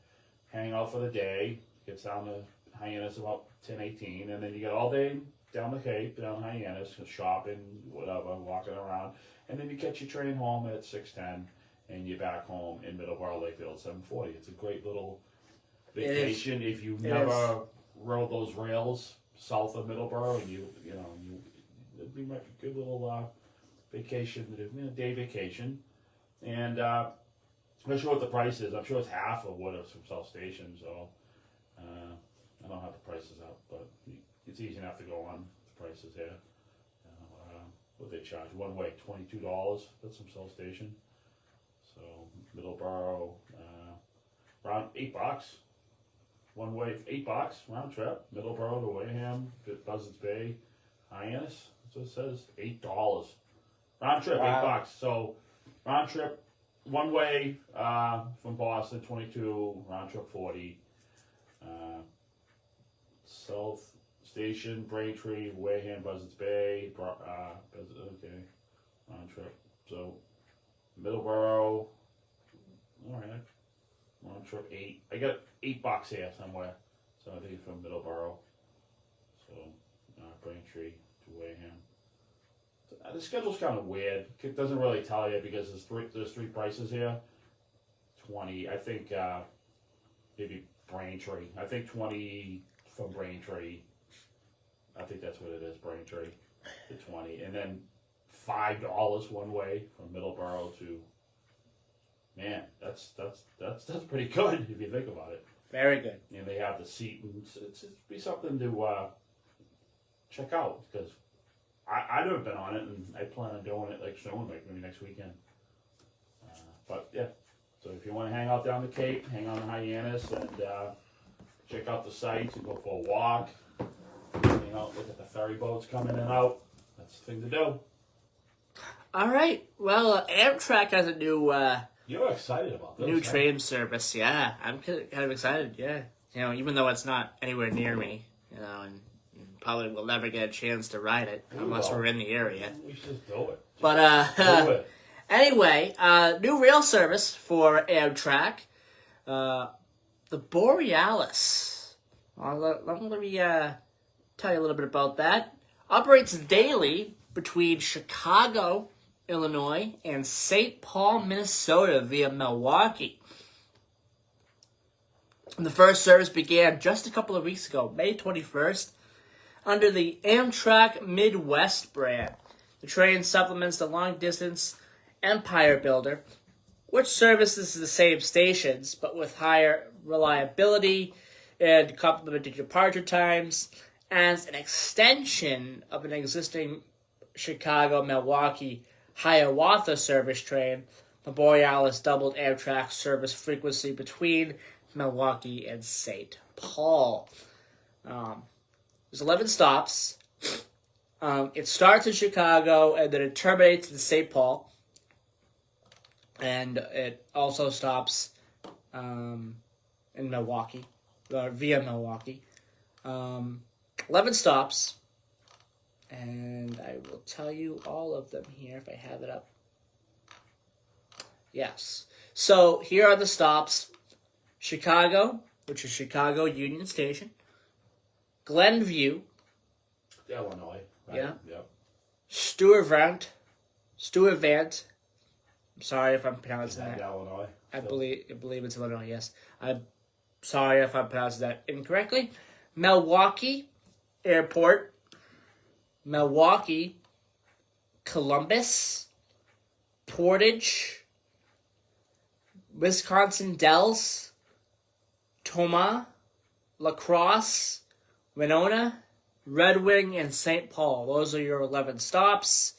hang out for the day. Gets down to Hyannis about 10:18, and then you get all day down the Cape, down Hyannis, shopping, whatever, walking around. And then you catch your train home at 6:10, and you're back home in Middleboro, Lakeville at 7:40. It's a great little vacation if you never rode those rails south of Middleboro, and it'd be a good little vacation, day vacation. And I'm not sure what the price is. I'm sure it's half of what it's from South Station. So I don't have the prices up, but it's easy enough to go on the prices here. What they charge one way, $22. That's from South Station. So Middleboro, around $8. One way, $8 round trip. Middleboro to Wareham, Buzzards Bay, Hyannis. That's what it says. $8 round trip. Wow. $8. So round trip, one way from Boston, 22. Round trip, 40. South Station, Braintree, Wareham, Buzzards Bay, okay, round trip. So, Middleboro, alright, round trip 8. I got $8 here somewhere, so I think it's from Middleboro. So, Braintree to Wareham. The schedule's kind of weird. It doesn't really tell you because there's three prices here. 20, I think, maybe Braintree. I think 20 from Braintree. I think that's what it is, Braintree, to 20. And then $5 one way from Middleboro to. Man, that's pretty good if you think about it. Very good. And they have the seat, and it's be something to check out because I've never been on it, and I plan on doing it like soon, like maybe next weekend. But yeah, so if you want to hang out down the Cape, hang on the Hyannis, and check out the sights and go for a walk, look at the ferry boats coming in and out. That's the thing to do. All right. Well, Amtrak has a new You're excited about this. new train service. Yeah, I'm kind of excited. Yeah, even though it's not anywhere near me, and probably will never get a chance to ride it unless we're in the area. We should just do it. But do it. Anyway, new rail service for Amtrak, the Borealis. Let me tell you a little bit about that. Operates daily between Chicago, Illinois, and St. Paul, Minnesota via Milwaukee. And the first service began just a couple of weeks ago, May 21st, under the Amtrak Midwest brand. The train supplements the long-distance Empire Builder, which services the same stations, but with higher reliability and complementary departure times, as an extension of an existing Chicago-Milwaukee Hiawatha service train. The Borealis doubled Amtrak's service frequency between Milwaukee and St. Paul. There's 11 stops. It starts in Chicago and then it terminates in St. Paul. And it also stops in Milwaukee, via Milwaukee. 11 stops. And I will tell you all of them here if I have it up. Yes. So here are the stops. Chicago, which is Chicago Union Station. Glenview. Illinois. Right? Yeah. Yep. Stuyvesant. I'm sorry if I'm pronouncing that. Illinois. I believe it's Illinois, yes. I'm sorry if I'm pronouncing that incorrectly. Milwaukee Airport. Milwaukee. Columbus. Portage. Wisconsin Dells. Tomah. La Crosse. Winona. Red Wing, and St. Paul. Those are your 11 stops.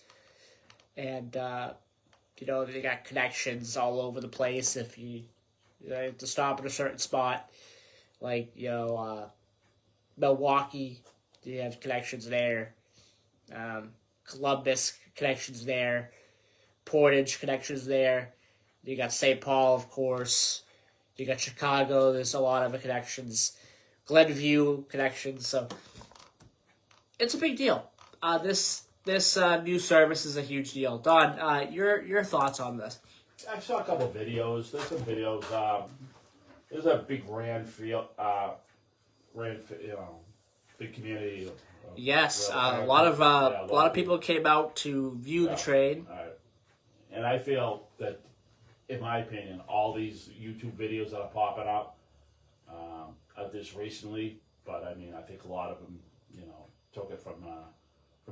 And, they got connections all over the place if you have to stop at a certain spot. Like, Milwaukee, you have connections there. Columbus, connections there. Portage, connections there. You got St. Paul, of course. You got Chicago, there's a lot of connections. Glenview, connections, so it's a big deal. This new service is a huge deal. Don, your thoughts on this? I saw a couple of videos. There's some videos. There's a big big community. Yes, a lot of people came out to view the train. And I feel that, in my opinion, all these YouTube videos that are popping up of this recently, but I mean, I think a lot of them, took it from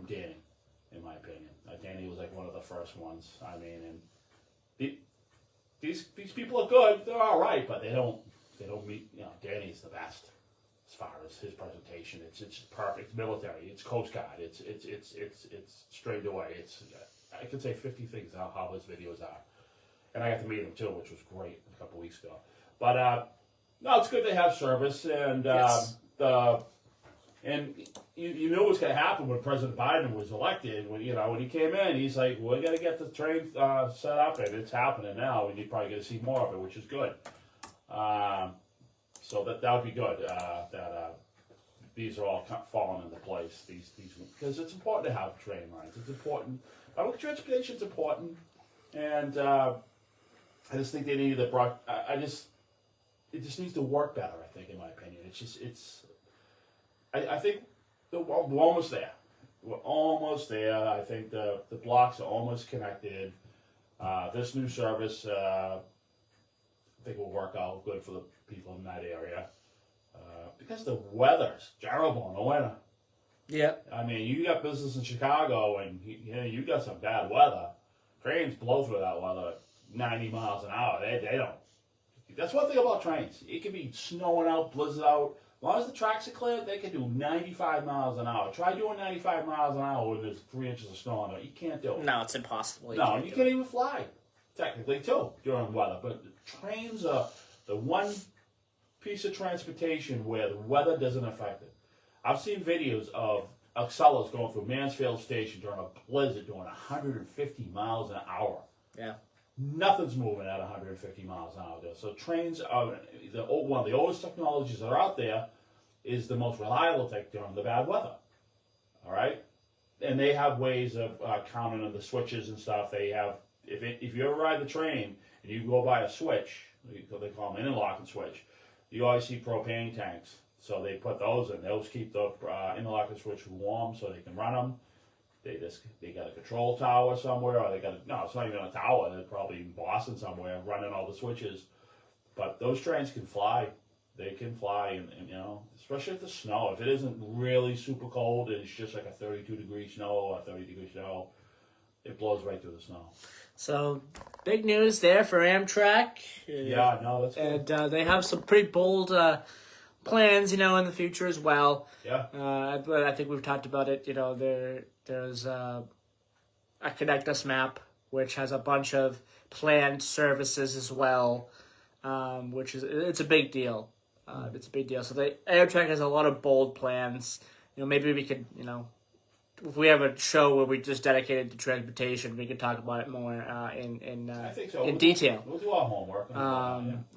Danny, in my opinion. Danny was like one of the first ones. I mean, and these people are good. They're all right, but they don't meet. Danny's the best as far as his presentation. It's perfect. It's military. It's Coast Guard. It's straight away. I could say 50 things how his videos are, and I got to meet him too, which was great a couple weeks ago. But no, it's good they have service, and Yes. And you knew what was going to happen when President Biden was elected. When he came in, he's like, "We're going to get the train set up, and it's happening now. And you're probably going to see more of it, which is good." So that would be good. That these are all falling into place. These because it's important to have train lines. It's important. Public transportation is important, and I just think they need to it just needs to work better. I think, in my opinion, I think we're almost there. We're almost there. I think the blocks are almost connected. This new service, I think, will work out good for the people in that area. Because the weather's terrible in the winter. Yeah. I mean, you got business in Chicago, and you got some bad weather. Trains blow through that weather at 90 miles an hour. They don't. That's one thing about trains. It can be snowing out, blizzard out. As long as the tracks are clear, they can do 95 miles an hour. Try doing 95 miles an hour when there's 3 inches of snow on it. You can't do it. No, it's impossible. No, you can't even fly, technically, too, during weather. But trains are the one piece of transportation where the weather doesn't affect it. I've seen videos of Accelas going through Mansfield Station during a blizzard doing 150 miles an hour. Yeah. Nothing's moving at 150 miles an hour there. So trains are one of the oldest technologies that are out there, is the most reliable tech during the bad weather. All right? And they have ways of counting on the switches and stuff. They have, if you ever ride the train and you go by a switch, they call them an interlocking switch, you always see propane tanks. So they put those in. Those keep the interlocking switch warm so they can run them. They got a control tower somewhere, or no, it's not even a tower. They're probably in Boston somewhere running all the switches. But those trains can fly. They can fly, and especially if the snow. If it isn't really super cold and it's just like a 32-degree snow or 30-degree snow, it blows right through the snow. So, big news there for Amtrak. Yeah, no, that's good. And they have some pretty bold plans, in the future as well. Yeah. But I think we've talked about it. There's a Connect Us map, which has a bunch of planned services as well, it's a big deal. It's a big deal. So Amtrak has a lot of bold plans. Maybe we could, if we have a show where we just dedicated to transportation, we could talk about it more I think so. in detail. We'll do our homework.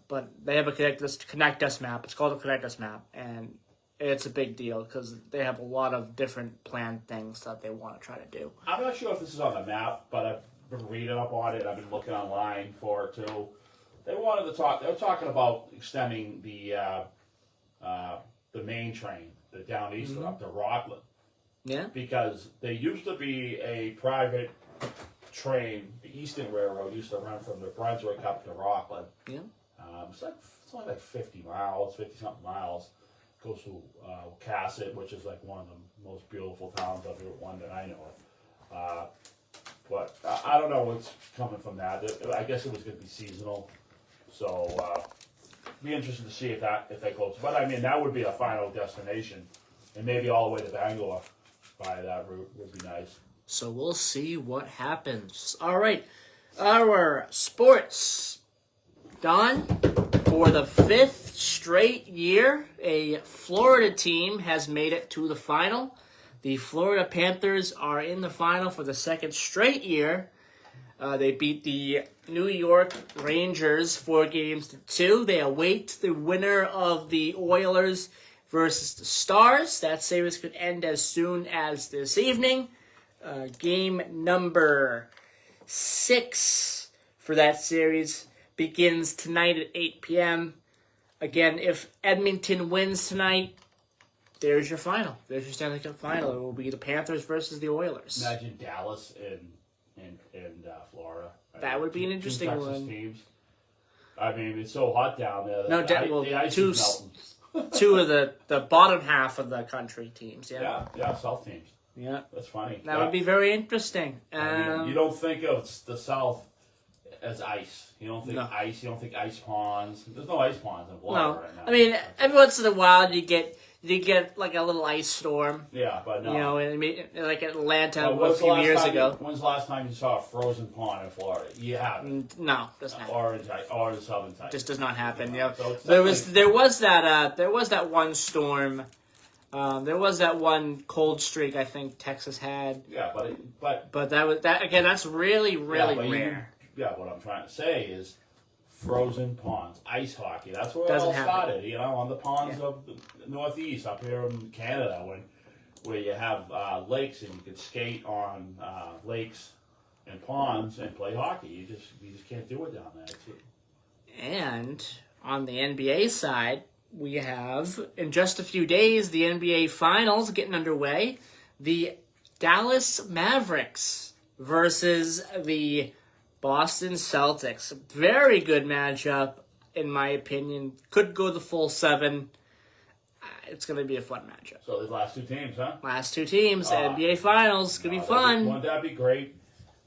But they have a Connect Us map. It's called a Connect Us map, and it's a big deal because they have a lot of different planned things that they want to try to do. I'm not sure if this is on the map, but I've been reading up on it. I've been looking online for it too. They were talking about extending the main train, the down east up to Rockland. Yeah. Because they used to be a private train. The Eastern Railroad used to run from New Brunswick up to Rockland. Yeah. It's only like 50 something miles. Goes through Cassett, which is like one of the most beautiful towns of Route 1 that I know of. But I don't know what's coming from that. I guess it was going to be seasonal. So be interested to see if that goes. But I mean, that would be a final destination, and maybe all the way to Bangor by that route would be nice. So we'll see what happens. All right, our sports. Don, for the 5th straight year, a Florida team has made it to the final. The Florida Panthers are in the final for the 2nd straight year. They beat the New York Rangers 4-2. They await the winner of the Oilers versus the Stars. That series could end as soon as this evening. Game number 6 for that series begins tonight at 8 p.m. Again, if Edmonton wins tonight, there's your final. There's your Stanley Cup final. It will be the Panthers versus the Oilers. Imagine Dallas in Florida. That would be an interesting Texas one. Teams. I mean, it's so hot down there. No, the ice is melting. Two of the bottom half of the country teams. Yeah, South teams. Yeah, that's funny. That would be very interesting. You don't think of the South as ice. You don't think ice. You don't think ice ponds. There's no ice ponds in Florida right now. I mean, every once in a while you get like a little ice storm. Yeah, but no. Like Atlanta a few years ago. When's the last time you saw a frozen pond in Florida? You haven't. No, doesn't happen. Or the southern type. Just does not happen. So there was that one storm. There was that one cold streak I think Texas had. Yeah, but that's really rare. What I'm trying to say is frozen ponds, ice hockey. That's where Doesn't it all happen. started. On the ponds of the Northeast, up here in Canada, where you have lakes and you can skate on lakes and ponds and play hockey. You just can't do it down there. And on the NBA side, we have in just a few days the NBA Finals getting underway. The Dallas Mavericks versus the Boston Celtics. Very good matchup, in my opinion. Could go the full 7. it's going to be a fun matchup. So the last two teams, huh? Last two teams, NBA Finals. Going to be fun. Wouldn't that be great?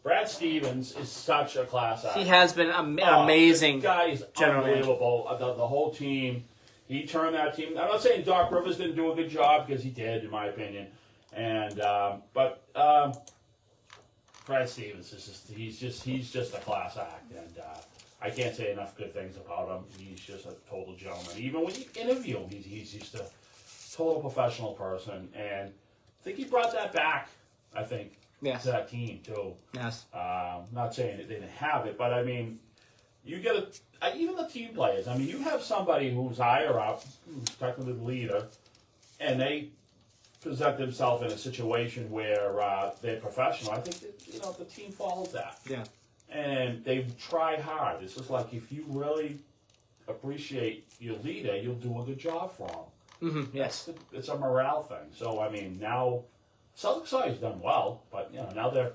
Brad Stevens is such a class act. He has been amazing. This guy is general unbelievable. The whole team. He turned that team. I'm not saying Doc Rivers didn't do a good job, because he did, in my opinion. And but Brad Stevens is he's just a class act, and I can't say enough good things about him. He's just a total gentleman. Even when you interview him, he's just a total professional person, and I think he brought that back. I think to that team too. Yes. Not saying that they didn't have it, but I mean, you get even the team players. I mean, you have somebody who's higher up, who's technically the leader, and they present themselves in a situation where they're professional. I think that, the team follows that. Yeah. And they try hard. It's just like, if you really appreciate your leader, you'll do a good job for him. Mm-hmm. Yes. It's a morale thing. So, I mean, now Celtics side's done well, but now they're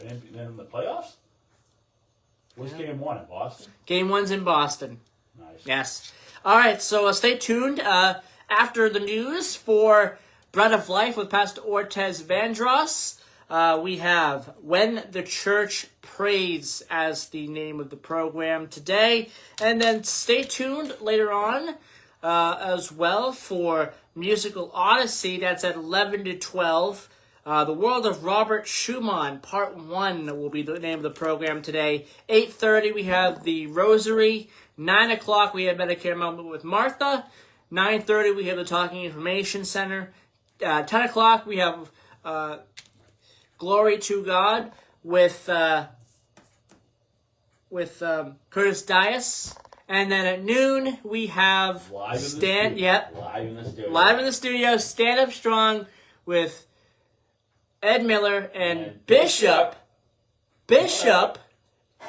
in the playoffs. Where's game one in Boston? Game one's in Boston. Nice. Yes. All right, so stay tuned after the news for Bread of Life with Pastor Ortez Vandross. We have When the Church Prays as the name of the program today. And then stay tuned later on as well for Musical Odyssey. That's at 11 to 12. The World of Robert Schumann, Part 1 will be the name of the program today. 8:30 we have The Rosary. 9 o'clock we have Medicare Moment with Martha. 9:30 we have the Talking Information Center. 10 o'clock we have Glory to God with Curtis Dias. And then at noon we have Live in the studio, Stand Up Strong with Ed Miller and Bishop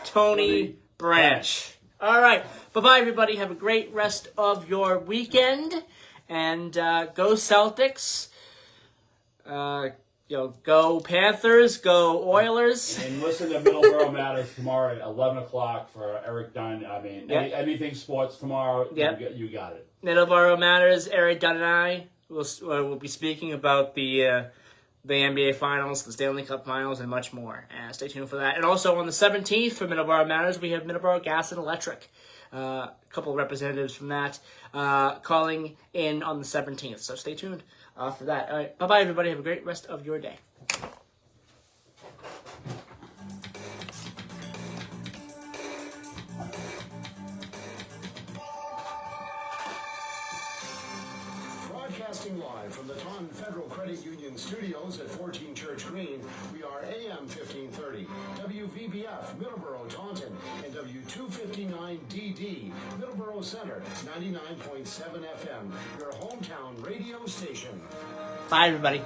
Tony Branch. All right. Bye-bye, everybody. Have a great rest of your weekend. And go Celtics. Go Panthers. Go Oilers. And listen to Middleboro Matters tomorrow at 11 o'clock for Eric Dunn. I mean, anything sports tomorrow, you got it. Middleboro Matters. Eric Dunn and I will be speaking about the NBA Finals, the Stanley Cup Finals, and much more. Stay tuned for that. And also on the 17th for Middleboro Matters, we have Middleboro Gas and Electric. A couple of representatives from that calling in on the 17th. So stay tuned for that. All right. Bye-bye, everybody. Have a great rest of your day. Broadcasting live from the Taunton Federal Credit Union studios at 14 Church Green, we are AM 1530, WVBF, Middleboro, Taunton, and W259DD, Middleboro Center, 99.7 FM, your hometown radio station. Bye, everybody.